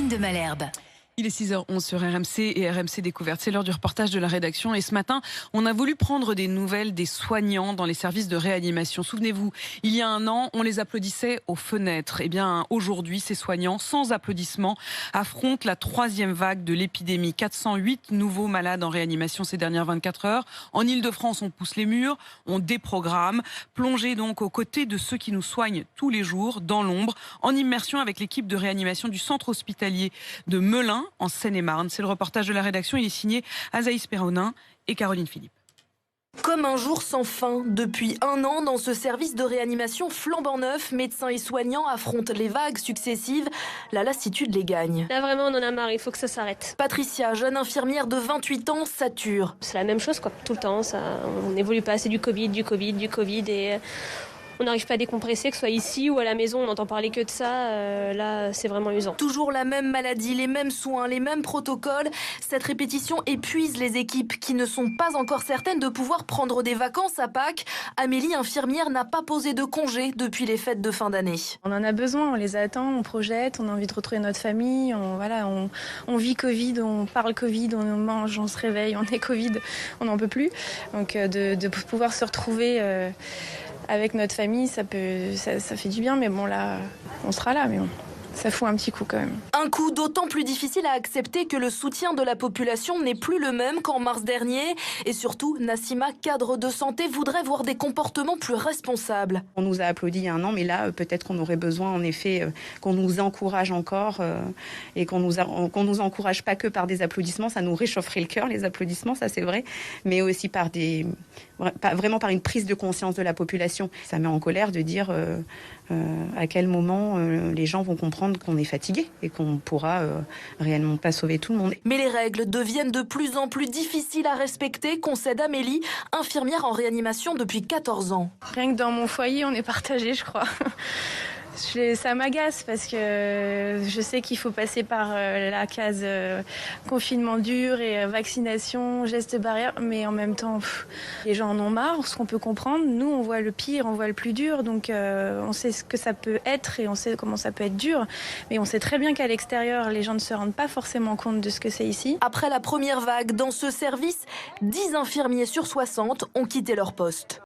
Caroline de Malherbe. Il est 6h11 sur RMC et RMC Découverte. C'est l'heure du reportage de la rédaction. Et ce matin, on a voulu prendre des nouvelles des soignants dans les services de réanimation. Souvenez-vous, il y a un an, on les applaudissait aux fenêtres. Eh bien, aujourd'hui, ces soignants, sans applaudissements, affrontent la troisième vague de l'épidémie. 408 nouveaux malades en réanimation ces dernières 24 heures. En Ile-de-France, on pousse les murs, on déprogramme. Plongé donc aux côtés de ceux qui nous soignent tous les jours, dans l'ombre, en immersion avec l'équipe de réanimation du centre hospitalier de Melun, en Seine-et-Marne. C'est le reportage de la rédaction. Il est signé Azaïs Perronin et Caroline Philippe. Comme un jour sans fin, depuis un an, dans ce service de réanimation flambant neuf, médecins et soignants affrontent les vagues successives. La lassitude les gagne. Là vraiment on en a marre, il faut que ça s'arrête. Patricia, jeune infirmière de 28 ans, sature. C'est la même chose quoi, tout le temps, on n'évolue pas, c'est du Covid et on n'arrive pas à décompresser, que ce soit ici ou à la maison, on n'entend parler que de ça, là c'est vraiment usant. Toujours la même maladie, les mêmes soins, les mêmes protocoles. Cette répétition épuise les équipes qui ne sont pas encore certaines de pouvoir prendre des vacances à Pâques. Amélie, infirmière, n'a pas posé de congé depuis les fêtes de fin d'année. On en a besoin, on les attend, on projette, on a envie de retrouver notre famille, on vit Covid, on parle Covid, on mange, on se réveille, on est Covid, on n'en peut plus. Donc de pouvoir se retrouver avec notre famille, ça fait du bien, mais bon là, on sera là, mais bon, ça fout un petit coup quand même. Un coup d'autant plus difficile à accepter que le soutien de la population n'est plus le même qu'en mars dernier. Et surtout, Nassima, cadre de santé, voudrait voir des comportements plus responsables. On nous a applaudi il y a un an, mais là, peut-être qu'on aurait besoin, en effet, qu'on nous encourage encore et qu'on nous encourage pas que par des applaudissements. Ça nous réchaufferait le cœur, les applaudissements, ça c'est vrai, mais aussi vraiment par une prise de conscience de la population. Ça met en colère de dire à quel moment les gens vont comprendre qu'on est fatigué et qu'on pourra réellement pas sauver tout le monde. Mais les règles deviennent de plus en plus difficiles à respecter, concède Amélie, infirmière en réanimation depuis 14 ans. Rien que dans mon foyer, on est partagés, je crois. Ça m'agace parce que je sais qu'il faut passer par la case confinement dur et vaccination, gestes barrières, mais en même temps, les gens en ont marre, ce qu'on peut comprendre. Nous, on voit le pire, on voit le plus dur, donc on sait ce que ça peut être et on sait comment ça peut être dur, mais on sait très bien qu'à l'extérieur, les gens ne se rendent pas forcément compte de ce que c'est ici. Après la première vague, dans ce service, 10 infirmiers sur 60 ont quitté leur poste.